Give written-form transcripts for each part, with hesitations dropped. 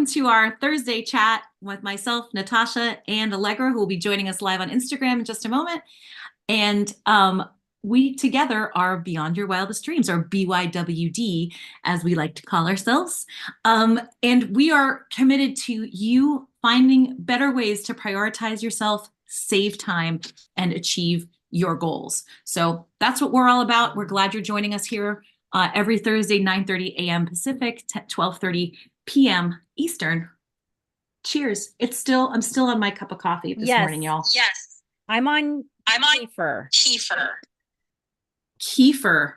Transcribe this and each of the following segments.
welcome to our Thursday chat with myself, Natasha, and Allegra, who will be joining us live on Instagram in just a moment. And we together are Beyond Your Wildest Dreams, or BYWD, as we like to call ourselves. And we are committed to you finding better ways to prioritize yourself, save time, and achieve your goals. So that's what we're all about. We're glad you're joining us here every Thursday, 9:30 a.m. Pacific, 12:30 p.m. Eastern. Cheers. I'm still on my cup of coffee this morning, y'all. Yes. I'm on Kefir. kefir. Kefir.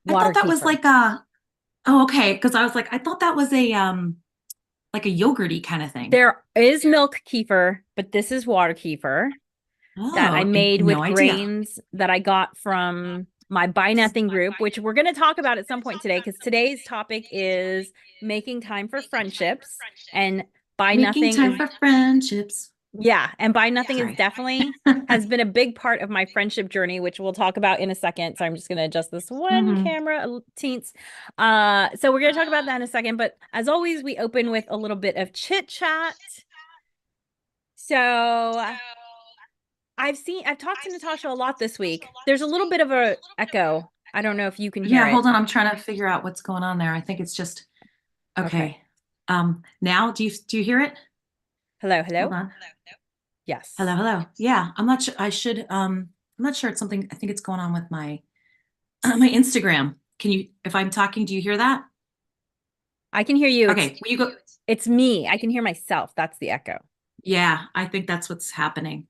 I Water thought that was kefir. like oh, okay. Because I was like, I thought that was a like a yogurty kind of thing. There is milk kefir, but this is water kefir that I made with grains that I got from my Buy Nothing group, which we're going to talk about at some point today, because today's topic is making time for friendships, and Buy Making Nothing time for friendships. Yeah, and Buy Nothing is definitely has been a big part of my friendship journey, which we'll talk about in a second. So I'm just going to adjust this one camera, teens. So we're going to talk about that in a second. But as always, we open with a little bit of chit chat. So I've talked to Natasha a lot this week. There's a little bit of a echo. I don't know if you can hear it. Hold on. I'm trying to figure out what's going on there. I think it's just okay. Now do you hear it? Hello. Hold on. Yes. Hello. Yeah, I'm not sure. I'm not sure. It's something. I think it's going on with my my Instagram. If I'm talking, do you hear that? I can hear you. Okay. Will you go? It's me. I can hear myself. That's the echo. Yeah, I think that's what's happening.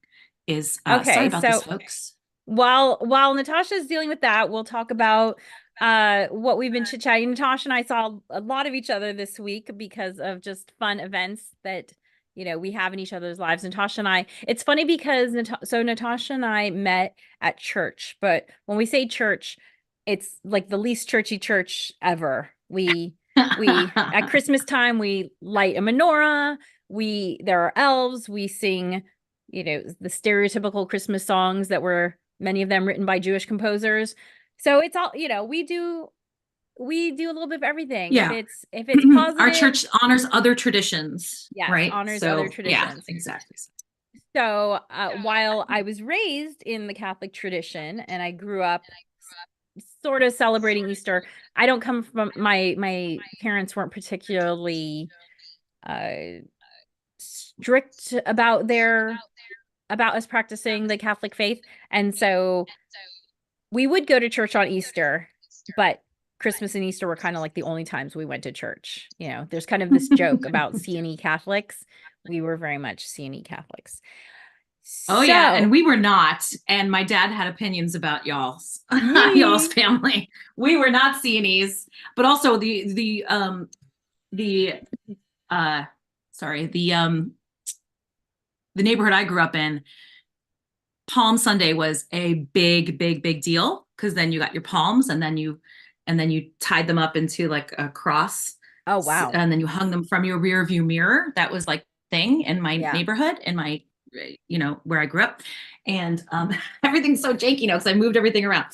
Okay, sorry about this, folks. While Natasha's dealing with that, we'll talk about what we've been chit-chatting. Natasha and I saw a lot of each other this week because of just fun events that we have in each other's lives. Natasha and I, it's funny because Natasha and I met at church, but when we say church, it's like the least churchy church ever. We at Christmas time, we light a menorah. There are elves. We sing, the stereotypical Christmas songs that were many of them written by Jewish composers. So it's all, we do a little bit of everything. Yeah. If it's positive. Our church honors other traditions. Yes, right? honors other traditions. Yeah, exactly. So while I was raised in the Catholic tradition and I grew up sort of celebrating Easter, I don't come from my parents weren't particularly strict about us practicing the Catholic faith. And so we would go to church on Easter, but Christmas and Easter were kind of like the only times we went to church. There's kind of this joke about C&E Catholics. We were very much C&E Catholics. Oh, yeah. And we were not. And my dad had opinions about y'all's family. We were not C&Es, but also the neighborhood I grew up in, Palm Sunday was a big deal, because then you got your palms and then you tied them up into like a cross. Oh, wow. And then you hung them from your rear view mirror. That was like thing in my neighborhood, in my, where I grew up. And everything's so janky because I moved everything around.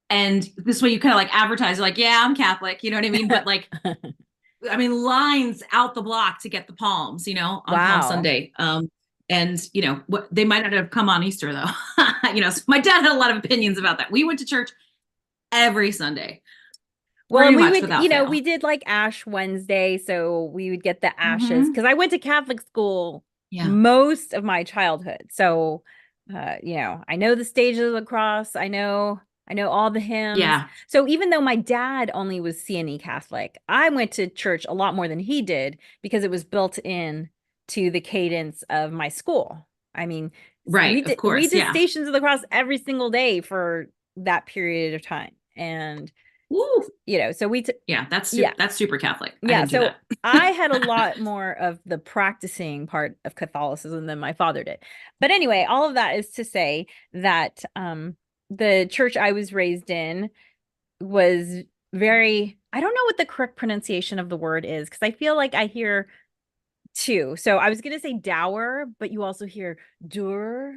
And this way you kind of like advertise, like, yeah, I'm Catholic, you know what I mean? But like, I mean, lines out the block to get the palms, on Palm Sunday. And they might not have come on Easter though. So my dad had a lot of opinions about that. We went to church every Sunday. Well, and we did like Ash Wednesday, so we would get the ashes, because I went to Catholic school most of my childhood. So, I know the stages of the cross. I know all the hymns. Yeah. So even though my dad only was C&E Catholic, I went to church a lot more than he did, because it was built in to the cadence of my school. I mean, of course, we did Stations of the Cross every single day for that period of time. And so that's super Catholic. So I had a lot more of the practicing part of Catholicism than my father did. But anyway, all of that is to say that the church I was raised in was very, I don't know what the correct pronunciation of the word is, because I feel like I hear two. So I was going to say dour, but you also hear dur,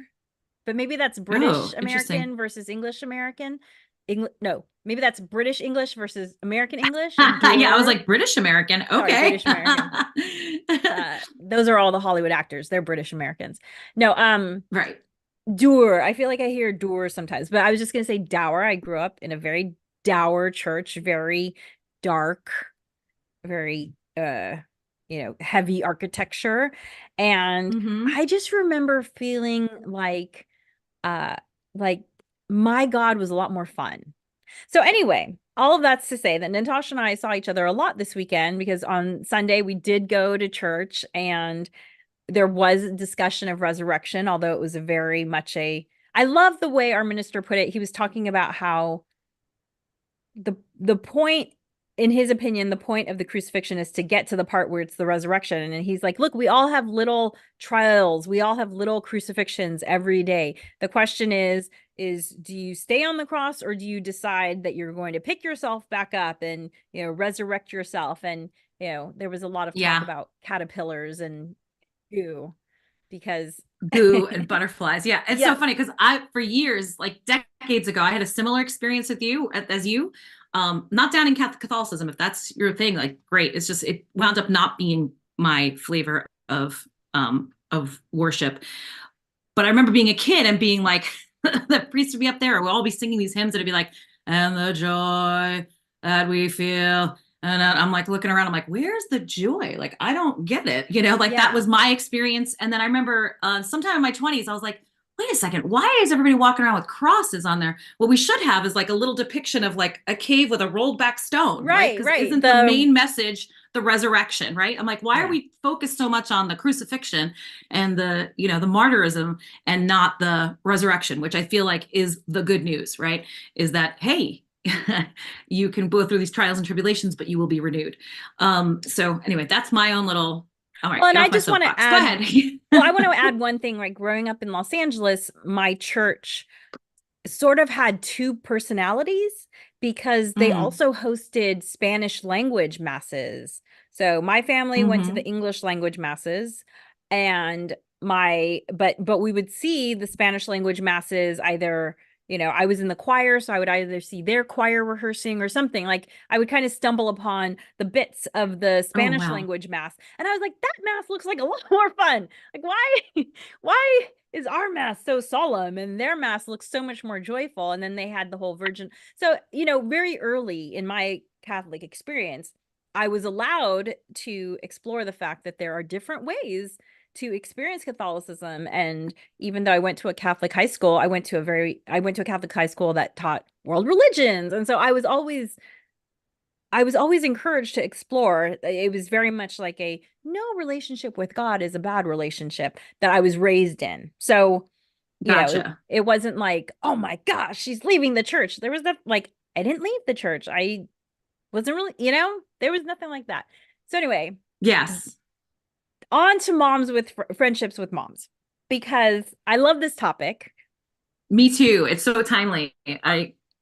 but maybe that's British American versus English American. English. No, maybe that's British English versus American English. Yeah, I was Door. like British American. Sorry, Okay. British American. Those are all the Hollywood actors. They're British Americans. No, Right. dour. I feel like I hear dour sometimes, but I was just gonna say dour. I grew up in a very dour church, very dark, very heavy architecture. And Hmm. I just remember feeling uh like my God was a lot more fun. So anyway, all of that's to say that Natasha and I saw each other a lot this weekend because on Sunday we did go to church and there was a discussion of resurrection, although it was a very much I love the way our minister put it. He was talking about how the point, in his opinion, the point of the crucifixion is to get to the part where it's the resurrection. And he's like, look, we all have little trials, we all have little crucifixions every day. The question is do you stay on the cross, or do you decide that you're going to pick yourself back up and resurrect yourself? And there was a lot of talk Yeah. about caterpillars and goo because Goo and butterflies. Yeah. It's so yes. funny because for years, like decades ago, I had a similar experience with you as you. Not down in Catholicism, if that's your thing, like great. It's just it wound up not being my flavor of worship. But I remember being a kid and being like, the priest would be up there, and we'll all be singing these hymns, and it'd be like, and the joy that we feel. And I'm like looking around, I'm like, where's the joy? Like, I don't get it. Like that Yeah. was my experience. And then I remember sometime in my 20s, I was like, wait a second, why is everybody walking around with crosses on there? What we should have is like a little depiction of like a cave with a rolled back stone, right? Because Right. isn't the main message the resurrection, right? I'm like, why are Yeah. we focused so much on the crucifixion and the martyrism and not the resurrection, which I feel like is the good news, right? Is that, hey, you can go through these trials and tribulations, but you will be renewed. So anyway, that's my own little, all right, Well, and get I off my just want to soapbox. Go add, ahead. well, I want to add one thing. Like growing up in Los Angeles, my church sort of had two personalities because they Mm. also hosted Spanish language masses. So my family went to the Hmm. English language masses, and but we would see the Spanish language masses either, I was in the choir, so I would either see their choir rehearsing or something. Like I would kind of stumble upon the bits of the Oh, Spanish wow. language mass, and I was like, that mass looks like a lot more fun. Like why is our mass so solemn and their mass looks so much more joyful? And then they had the whole virgin. So, very early in my Catholic experience, I was allowed to explore the fact that there are different ways to experience Catholicism. And even though I went to a Catholic high school, I went to a Catholic high school that taught world religions. And so I was always encouraged to explore. It was very much like a no relationship with God is a bad relationship that I was raised in. So, Gotcha. it wasn't like, oh my gosh, she's leaving the church. There was that, like, I didn't leave the church. I wasn't really, there was nothing like that. So anyway, Yes. on to moms with friendships with moms, because I love this topic. Me too. It's so timely.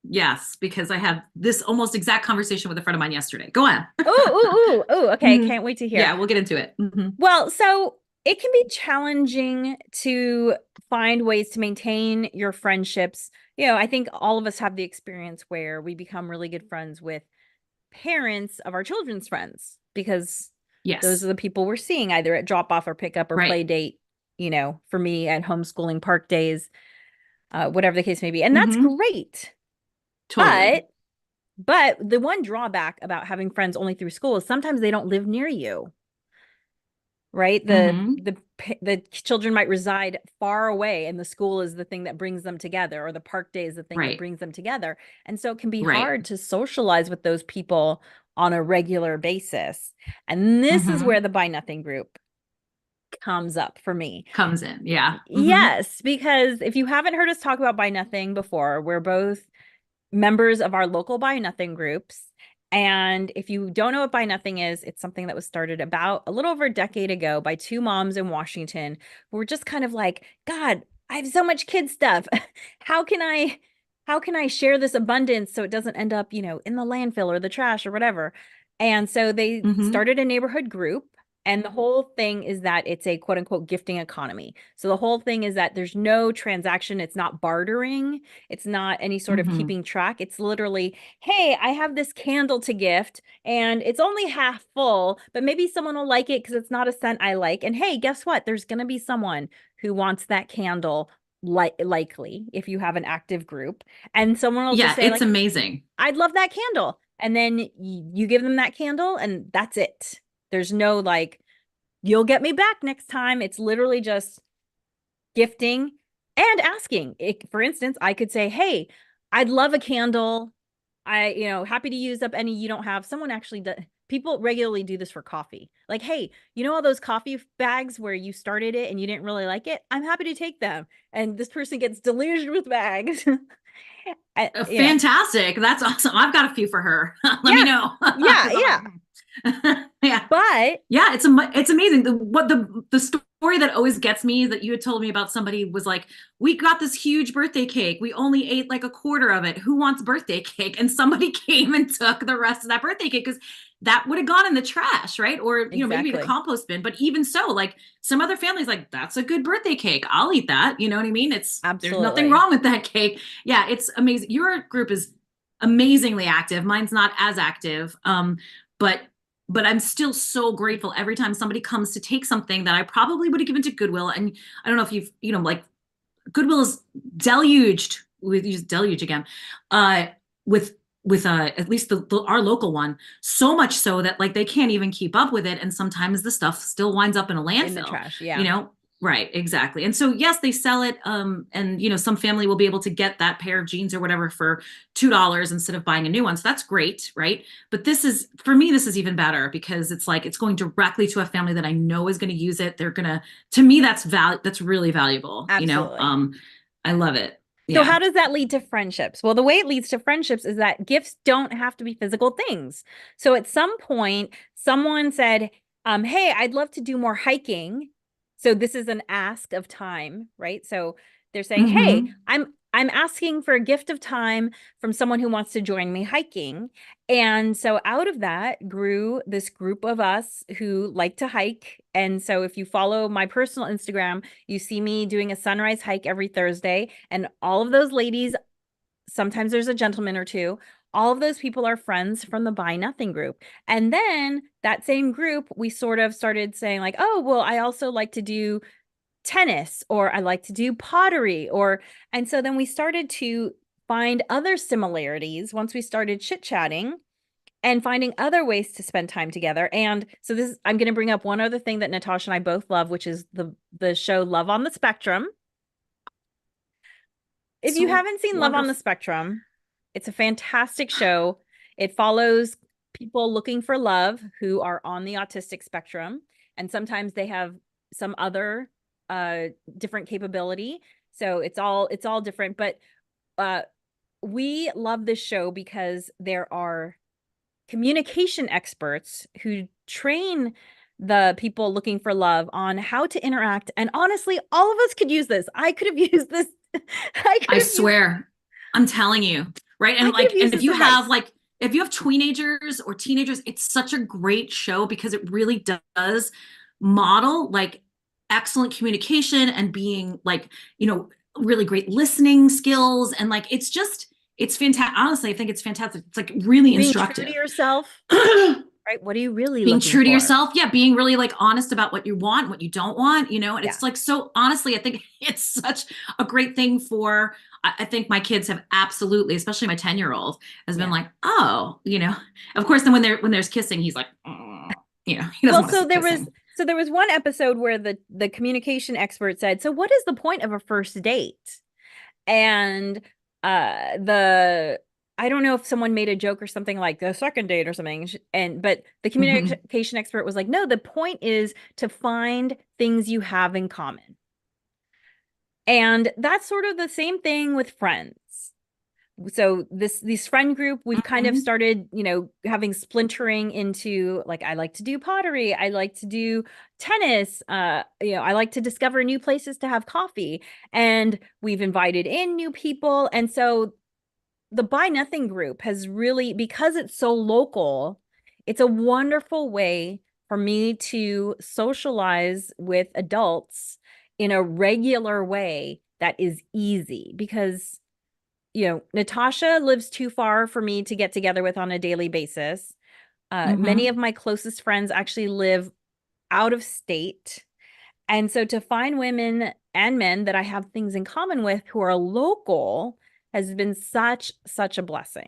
Yes, because I had this almost exact conversation with a friend of mine yesterday. Go on. Oh, okay. Mhm. Can't wait to hear. Yeah, we'll get into it. Well, so it can be challenging to find ways to maintain your friendships. I think all of us have the experience where we become really good friends with parents of our children's friends because those Yes. are the people we're seeing either at drop off or pick up or Right. play date, for me at homeschooling park days, whatever the case may be. And that's Hmm. great. Totally. But the one drawback about having friends only through school is sometimes they don't live near you. Right? The Hmm. the the children might reside far away, and the school is the thing that brings them together, or the park day is the thing that Right. brings them together. And so it can be Right. hard to socialize with those people on a regular basis. And this is Hmm. where the Buy Nothing group comes up for me. Comes in. Yeah. Hmm. Yes, because if you haven't heard us talk about Buy Nothing before, we're both members of our local Buy Nothing groups. And if you don't know what Buy Nothing is, it's something that was started about a little over a decade ago by two moms in Washington who were just kind of like, God, I have so much kid stuff. How can I share this abundance so it doesn't end up, in the landfill or the trash or whatever? And so they Hmm. started a neighborhood group, And the whole thing is that it's a quote unquote gifting economy. So the whole thing is that there's no transaction. It's not bartering. It's not any sort of Mhm. keeping track. It's literally, hey, I have this candle to gift and it's only half full, but maybe someone will like it because it's not a scent I like. And hey, guess what? There's going to be someone who wants that candle, likely if you have an active group. And someone will just Yeah, say, it's like, amazing. I'd love that candle. And then you give them that candle and that's it. There's no like, you'll get me back next time. It's literally just gifting and asking. For instance, I could say, hey, I'd love a candle. Happy to use up any you don't have. Someone actually does. People regularly do this for coffee. Like, hey, all those coffee bags where you started it and you didn't really like it? I'm happy to take them. And this person gets deluged with bags. Fantastic. That's awesome. I've got a few for her. Let me Yeah. know. Yeah. 'Cause I'm Yeah. like, yeah. But Yeah, it's amazing. The story that always gets me that you had told me about somebody was like, we got this huge birthday cake. We only ate like a quarter of it. Who wants birthday cake? And somebody came and took the rest of that birthday cake because that would have gone in the trash, right? Or maybe the exactly. compost bin. But even so, like some other families, like that's a good birthday cake. I'll eat that. You know what I mean? There's nothing Absolutely. wrong with that cake. Yeah, it's amazing. Your group is amazingly active. Mine's not as active. But I'm still so grateful every time somebody comes to take something that I probably would have given to Goodwill. And I don't know if you've, like Goodwill is deluged, we use deluge again, uh, with at least our local one, so much so that like they can't even keep up with it. And sometimes the stuff still winds up in a In the landfill, trash. you Yeah. know? Right, exactly. And so yes, they sell it. And some family will be able to get that pair of jeans or whatever for $2 instead of buying a new one. So that's great, right? But for me, this is even better because it's like it's going directly to a family that I know is going to use it. They're gonna, to me, that's really valuable, Absolutely. I love it. So Yeah. how does that lead to friendships? Well, the way it leads to friendships is that gifts don't have to be physical things. So at some point, someone said, hey, I'd love to do more hiking. So this is an ask of time, right? So they're saying, hey, Hmm. I'm asking for a gift of time from someone who wants to join me hiking. And so out of that grew this group of us who like to hike. And so if you follow my personal Instagram, you see me doing a sunrise hike every Thursday. And all of those ladies, sometimes there's a gentleman or two, all of those people are friends from the Buy Nothing group. And then that same group, we sort of started saying like, oh, well, I also like to do tennis or I like to do pottery and so then we started to find other similarities once we started chit-chatting and finding other ways to spend time together. And so I'm going to bring up one other thing that Natasha and I both love, which is the show Love on the Spectrum. If you So haven't seen Love on the wonderful. Spectrum, it's a fantastic show. It follows people looking for love who are on the autistic spectrum, and sometimes they have some other different capability. So it's all different, but uh we love this show because there are communication experts who train the people looking for love on how to interact. And honestly, all of us could use this. I could have used this. I swear, I'm telling you, right? I And could have like, and used this advice. if you have teenagers or teenagers, it's such a great show because it really does model like excellent communication and being like, really great listening skills. And like, it's fantastic. Honestly, I think it's fantastic. It's like really Being true to instructive. yourself, right? What are you really Being looking true to for? yourself, yeah, being really like honest about what you want, what you don't want, and Yeah. it's like, so honestly, I think it's such a great thing for, I think my kids have absolutely, especially my 10-year-old has been Yeah. like, oh, of course then when there's kissing, he's like, he doesn't Well, want to see kissing. so there was one episode where the communication expert said, "So what is the point of a first date?" And the I don't know if someone made a joke or something like the second date or something. But the Mhm. communication expert was like, "No, the point is to find things you have in common." And that's sort of the same thing with friends. So this friend group, we've kind of Mhm. started, having splintering into like I like to do pottery, I like to do tennis, I like to discover new places to have coffee, and we've invited in new people. And so the Buy Nothing group has really, because it's so local, it's a wonderful way for me to socialize with adults in a regular way that is easy, because Natascha lives too far for me to get together with on a daily basis. Many of my closest friends actually live out of state. And so to find women and men that I have things in common with who are local has been such a blessing.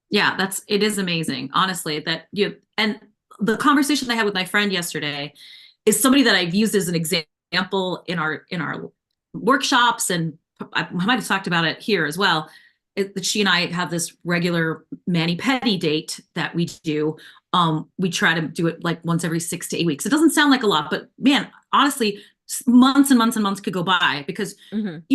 Yeah, it is amazing, honestly, that and the conversation I had with my friend yesterday is somebody that I've used as an example in our workshops, and I might have talked about it here as well. She and I have this regular mani-pedi date that we do. We try to do it like once every 6 to 8 weeks. It doesn't sound like a lot, but man, honestly, months and months and months could go by because,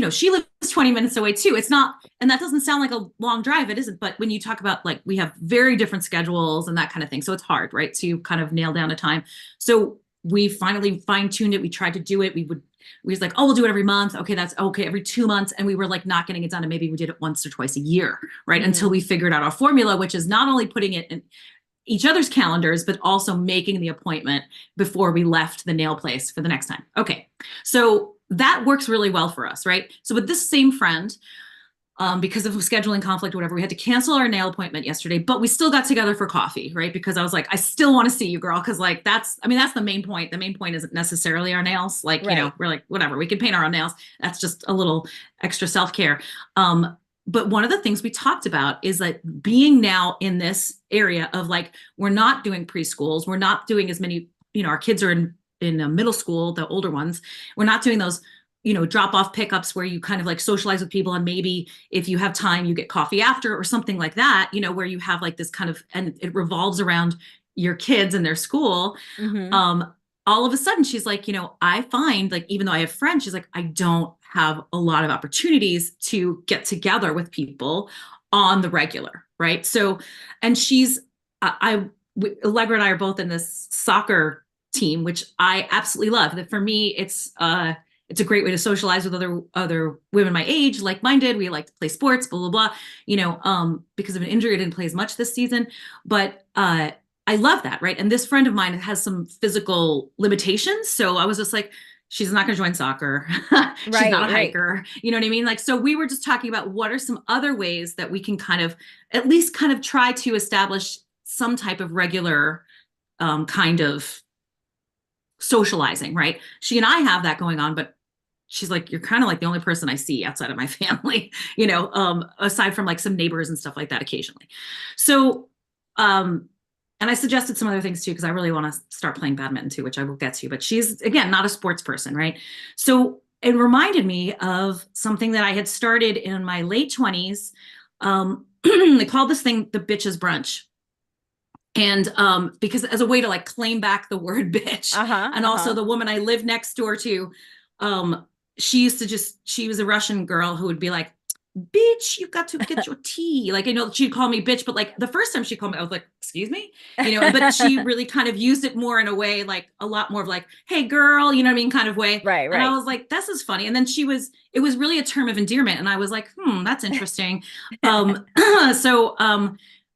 she lives 20 minutes away too. It's not, and that doesn't sound like a long drive. It isn't. But when you talk about like, we have very different schedules and that kind of thing. So it's hard, right? To kind of nail down a time. So we finally fine-tuned it. We tried to do it. We was like, oh, we'll do it every month. Okay, that's okay. Every 2 months. And we were like not getting it done. And maybe we did it once or twice a year, right? Until we figured out our formula, which is not only putting it in each other's calendars, but also making the appointment before we left the nail place for the next time. Okay, so that works really well for us, right? So with this same friend, because of scheduling conflict or whatever, we had to cancel our nail appointment yesterday, but we still got together for coffee, right? Because I was like, I still want to see you, girl. Cause like, that's the main point. The main point isn't necessarily our nails. Like, we're like, whatever, we can paint our own nails. That's just a little extra self-care. But one of the things we talked about is that being now in this area of like, we're not doing preschools. We're not doing as many, our kids are in middle school, the older ones. We're not doing those, drop off pickups where you kind of like socialize with people. And maybe if you have time, you get coffee after or something like that, where you have like this kind of, and it revolves around your kids and their school. All of a sudden she's like, I find like, even though I have friends, she's like, I don't have a lot of opportunities to get together with people on the regular. Right. So, and Allegra and I are both in this soccer team, which I absolutely love. That for me, it's a great way to socialize with other women my age, like-minded. We like to play sports, blah, blah, blah, because of an injury, I didn't play as much this season, but, I love that. Right. And this friend of mine has some physical limitations. So I was just like, she's not going to join soccer. She's not a hiker. You know what I mean? Like, so we were just talking about what are some other ways that we can kind of, at least kind of try to establish some type of regular kind of socializing, right? She and I have that going on, but she's like, you're kind of like the only person I see outside of my family, aside from like some neighbors and stuff like that occasionally. So, and I suggested some other things too, because I really want to start playing badminton too, which I will get to, but she's, again, not a sports person, right? So it reminded me of something that I had started in my late 20s. They called this thing the bitches brunch. And because as a way to like claim back the word bitch. And also the woman I lived next door to, she was a Russian girl who would be like, bitch, you got to get your tea. Like, she'd call me bitch, but like the first time she called me, I was like, excuse me, but she really kind of used it more in a way, like a lot more of like, hey girl, you know what I mean? Kind of way. Right. And I was like, this is funny. And then it was really a term of endearment. And I was like, that's interesting. So,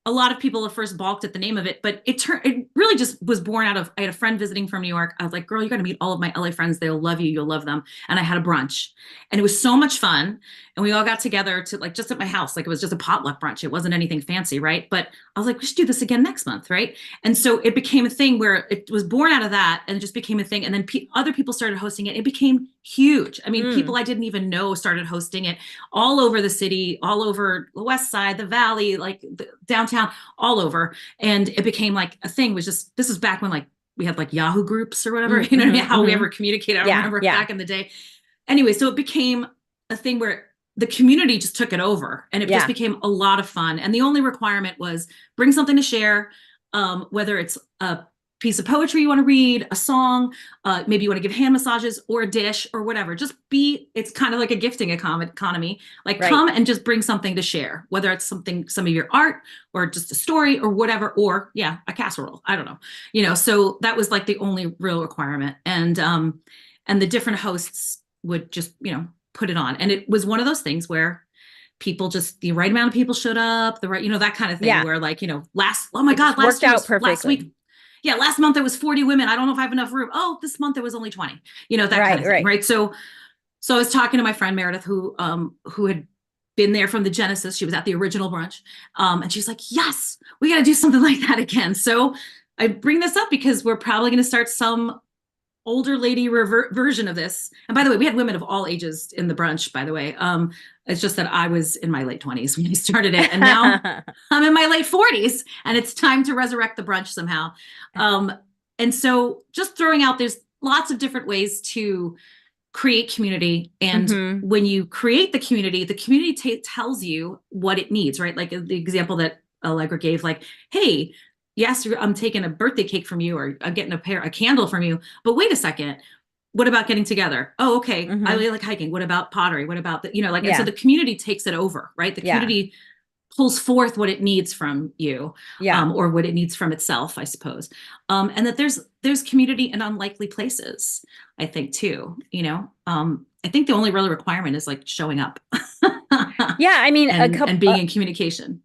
a lot of people at first balked at the name of it, but it really just was born out of, I had a friend visiting from New York. I was like, girl, you got to meet all of my LA friends. They'll love you. You'll love them. And I had a brunch and it was so much fun. And we all got together to like, just at my house. Like it was just a potluck brunch. It wasn't anything fancy. Right. But I was like, we should do this again next month. Right. And so it became a thing where it was born out of that and it just became a thing. And then other people started hosting it. It became huge. I mean, people I didn't even know started hosting it all over the city, all over the West Side, the Valley, like the downtown, all over. And it became like a thing. This was back when like we had like Yahoo groups or whatever, how we ever communicated. I remember back in the day. Anyway, so it became a thing where the community just took it over and it just became a lot of fun. And the only requirement was bring something to share, whether it's a piece of poetry you want to read, a song, maybe you want to give hand massages or a dish or whatever. It's kind of like a gifting economy. Like come and just bring something to share, whether it's some of your art or just a story or whatever, or a casserole. I don't know, so that was like the only real requirement. And the different hosts would just, put it on. And it was one of those things where people the right amount of people showed up, the right, that kind of thing where like, last week, yeah, last month there was 40 women. I don't know if I have enough room. Oh, this month there was only 20, that kind Right, of thing. right. Right. So I was talking to my friend Meredith, who had been there from the Genesis. She was at the original brunch. And she's like, yes, we got to do something like that again. So I bring this up because we're probably going to start some older lady version of this. And by the way, we had women of all ages in the brunch, by the way. It's just that I was in my late 20s when I started it. And now I'm in my late 40s and it's time to resurrect the brunch somehow. And so just throwing out, there's lots of different ways to create community. And Mhm. when you create the community tells you what it needs, right? Like the example that Allegra gave, like, hey, yes, I'm taking a birthday cake from you, or I'm getting a candle from you, but wait a second, what about getting together? Oh, okay. I Mhm. really like hiking. What about pottery? What about the, like, and so Yeah. the community takes it over, right? The Yeah. community pulls forth what it needs from you, Yeah. or what it needs from itself, I suppose. And that there's community in unlikely places, I think too. I think the only real requirement is like showing up. Yeah, I mean, a and couple being in communication.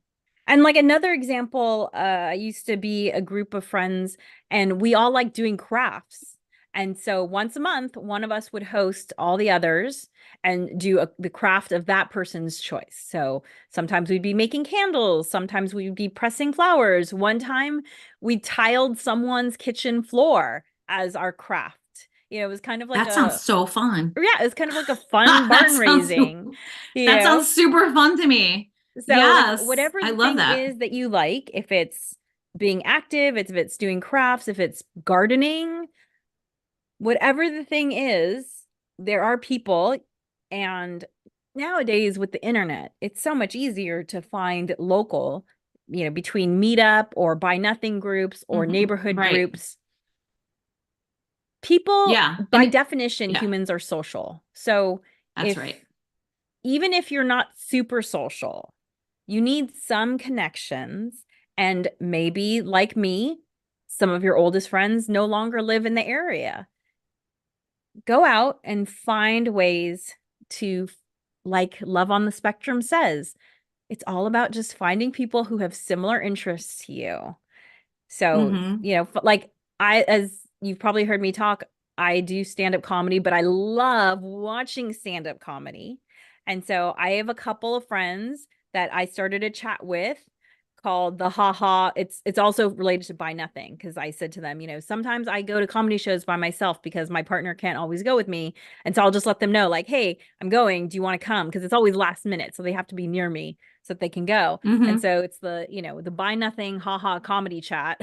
and like another example, I used to be a group of friends and we all like doing crafts. And so once a month, one of us would host all the others and do the craft of that person's choice. So sometimes we'd be making candles, sometimes we'd be pressing flowers. One time we tiled someone's kitchen floor as our craft. It was kind of like That sounds a, so fun. yeah, it was kind of like a fun that barn sounds raising, you that know? sounds super fun to me. So like Yes, whatever I the love thing that. is that you like, if it's being active, if it's doing crafts, if it's gardening, whatever the thing is, there are people. And nowadays with the internet, it's so much easier to find local, between meetup or buy nothing groups or neighborhood Right. groups. People, Yeah. by definition, Yeah, humans are social. So that's if right. even if you're not super social, you need some connections. And maybe, like me, some of your oldest friends no longer live in the area. Go out and find ways to, like Love on the Spectrum says, it's all about just finding people who have similar interests to you. So, Mm-hmm. like as you've probably heard me talk, I do stand-up comedy, but I love watching stand-up comedy. And so I have a couple of friends that I started a chat with called the haha. It's also related to Buy Nothing, because I said to them, sometimes I go to comedy shows by myself because my partner can't always go with me. And so I'll just let them know, like, hey, I'm going. Do you want to come? Because it's always last minute. So they have to be near me so that they can go. And Mm-hmm. so it's the Buy Nothing haha comedy chat.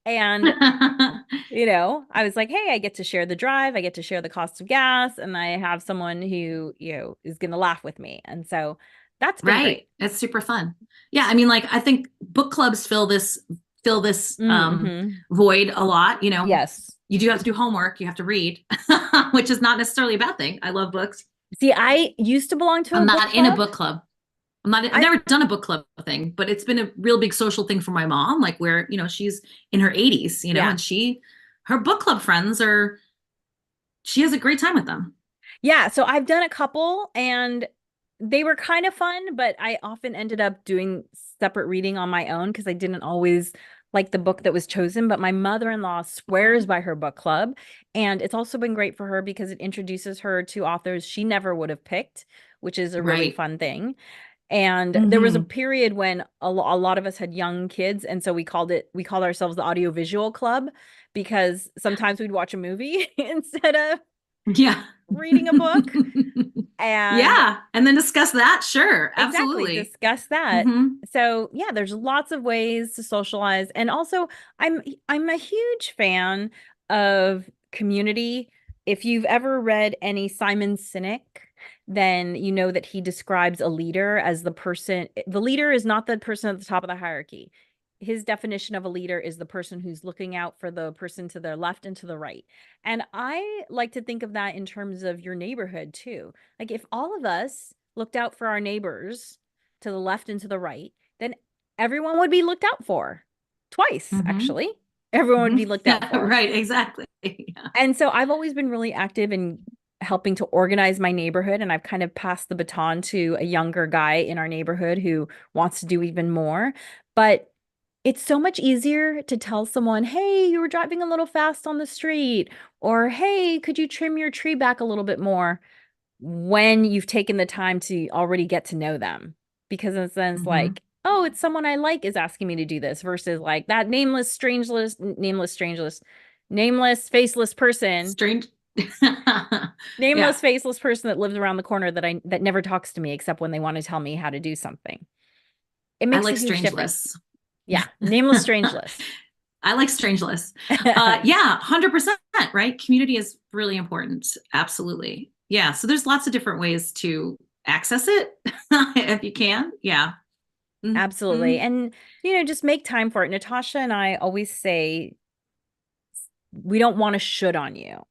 And I was like, hey, I get to share the drive, I get to share the cost of gas, and I have someone who, is going to laugh with me. And so that's been Right. great. It's super fun. Yeah, I mean, like, I think book clubs fill this Mm-hmm. void a lot. Yes. You do have to do homework, you have to read, which is not necessarily a bad thing. I love books. See, I used to belong to a I'm book not in a club. book club. I've I never done a book club thing, but it's been a real big social thing for my mom, like where, she's in her 80s, Yeah. and her book club friends she has a great time with them. Yeah, so I've done a couple and they were kind of fun, but I often ended up doing separate reading on my own because I didn't always like the book that was chosen. But my mother-in-law swears by her book club. And it's also been great for her because it introduces her to authors she never would have picked, which is a really Right. fun thing. And there was a Hmm. period when a lot of us had young kids, and so we called ourselves the audiovisual club, because sometimes we'd watch a movie instead of Yeah. reading a book. And Yeah. And then discuss that. Sure. exactly, Absolutely. discuss that. Hmm. So yeah, there's lots of ways to socialize. And also I'm a huge fan of community. If you've ever read any Simon Sinek, then you know that he describes a leader as the leader is not the person at the top of the hierarchy. His definition of a leader is the person who's looking out for the person to their left and to the right. And I like to think of that in terms of your neighborhood too. Like if all of us looked out for our neighbors to the left and to the right, then everyone would be looked out for twice, Hmm. actually. Everyone would Hmm. be looked out Yeah, for. right. Exactly. Yeah. And so I've always been really active in helping to organize my neighborhood. And I've kind of passed the baton to a younger guy in our neighborhood who wants to do even more. But it's so much easier to tell someone, hey, you were driving a little fast on the street, or hey, could you trim your tree back a little bit more, when you've taken the time to already get to know them. Because in a sense, like, oh, it's someone I like is asking me to do this, versus like that nameless, faceless person, Strange. nameless, Yeah. faceless person that lives around the corner that never talks to me except when they want to tell me how to do something. It I makes a like huge difference. strangeless. Yeah, nameless, strangeless. I like strangeless. Yeah, 100%, right? Community is really important. Absolutely. Yeah. So there's lots of different ways to access it if you can. Yeah. Absolutely. Mhm. And, just make time for it. Natasha and I always say we don't want to should on you.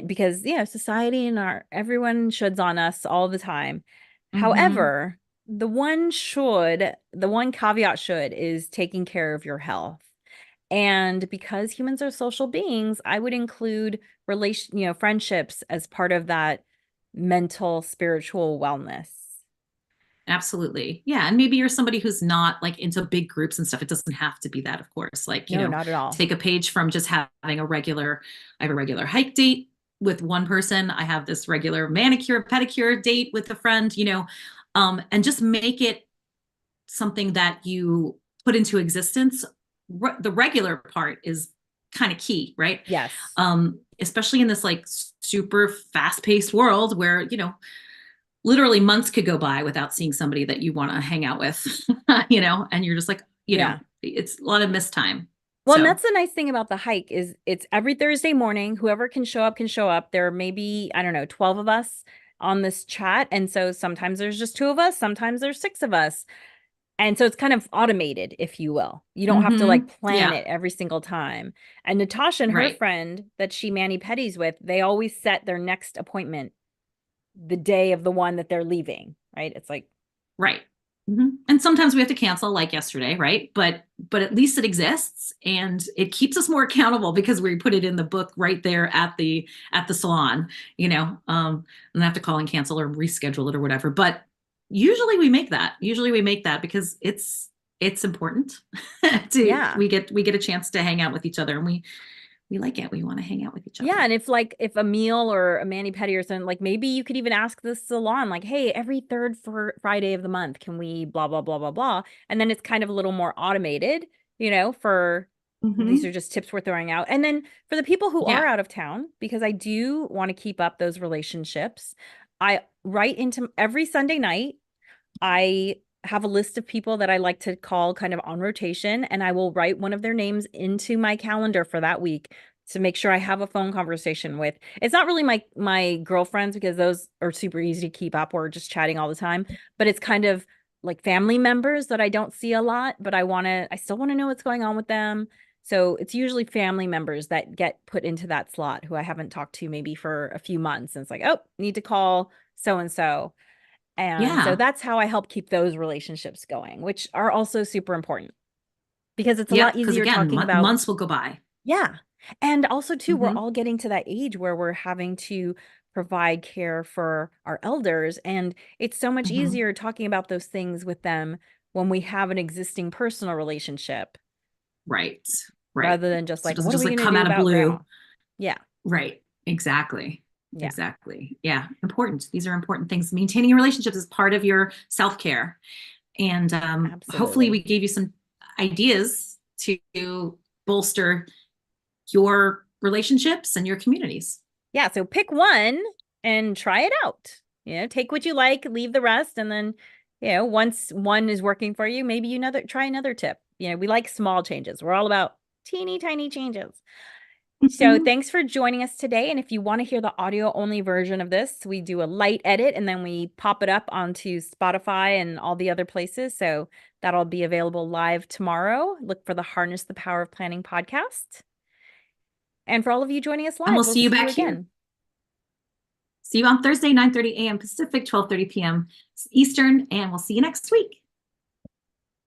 Because, society and everyone shoulds on us all the time. Mhm. However, the one caveat should is taking care of your health. And because humans are social beings, I would include friendships as part of that mental, spiritual wellness. Absolutely. Yeah. And maybe you're somebody who's not like into big groups and stuff. It doesn't have to be that, of course. Like, No, not at all. take a page from just having I have a regular hike date with one person. I have this regular manicure, pedicure date with a friend, and just make it something that you put into existence. The regular part is kind of key, right? Yes. Especially in this like super fast paced world where, literally months could go by without seeing somebody that you want to hang out with, and you're just like, Yeah. it's a lot of missed time. Well, and So, that's the nice thing about the hike is it's every Thursday morning. Whoever can show up can show up. There may be, I don't know, 12 of us on this chat. And so sometimes there's just two of us, sometimes there's six of us. And so it's kind of automated, if you will. You don't have to like plan yeah, it every single time. And Natasha and her right, friend that she mani-pedis with, they always set their next appointment the day of the one that they're leaving, right? It's like, right. And sometimes we have to cancel, like yesterday, right? But at least it exists, and it keeps us more accountable because we put it in the book right there at the salon, and I have to call and cancel or reschedule it or whatever. But usually we make that. Usually we make that because it's important to yeah. we get a chance to hang out with each other, and we like it. We want to hang out with each Yeah, other. and if a meal or a mani-pedi or something, like maybe you could even ask the salon, like, hey, every third Friday of the month, can we blah, blah, blah, blah, blah. And then it's kind of a little more automated, for these are just tips we're throwing out. And then for the people who are Yeah. out of town, because I do want to keep up those relationships, I write into every Sunday night, I have a list of people that I like to call kind of on rotation, and I will write one of their names into my calendar for that week to make sure I have a phone conversation with. It's not really my girlfriends, because those are super easy to keep up. We're just chatting all the time, but it's kind of like family members that I don't see a lot, but I still want to know what's going on with them. So it's usually family members that get put into that slot who I haven't talked to maybe for a few months. And it's like, oh, need to call so and so. And so Yeah. that's how I help keep those relationships going, which are also super important because it's a lot Yep. Because easier again, talking about, months will go by. yeah. And also too, we're Hmm. all getting to that age where we're having to provide care for our elders. And it's so much Hmm. easier talking about those things with them when we have an existing personal relationship Right. Right. rather than just So it like, doesn't what are just we like going to come do out of about grandma? blue. Yeah. Right. Exactly. Yeah. Exactly. Yeah. Important. These are important things. Maintaining your relationships is part of your self-care. And hopefully we Absolutely. gave you some ideas to bolster your relationships and your communities. Yeah, so pick one and try it out. Take what you like, leave the rest, and then, once one is working for you, maybe try another tip. We like small changes. We're all about teeny tiny changes. So thanks for joining us today. And if you want to hear the audio only version of this, we do a light edit and then we pop it up onto Spotify and all the other places. So that'll be available live tomorrow. Look for the Harness the Power of Planning podcast. And for all of you joining us And live, we'll we'll see you see you back here. again. See you on Thursday, 9:30 a.m. Pacific, 12:30 p.m. Eastern, and we'll see you next week.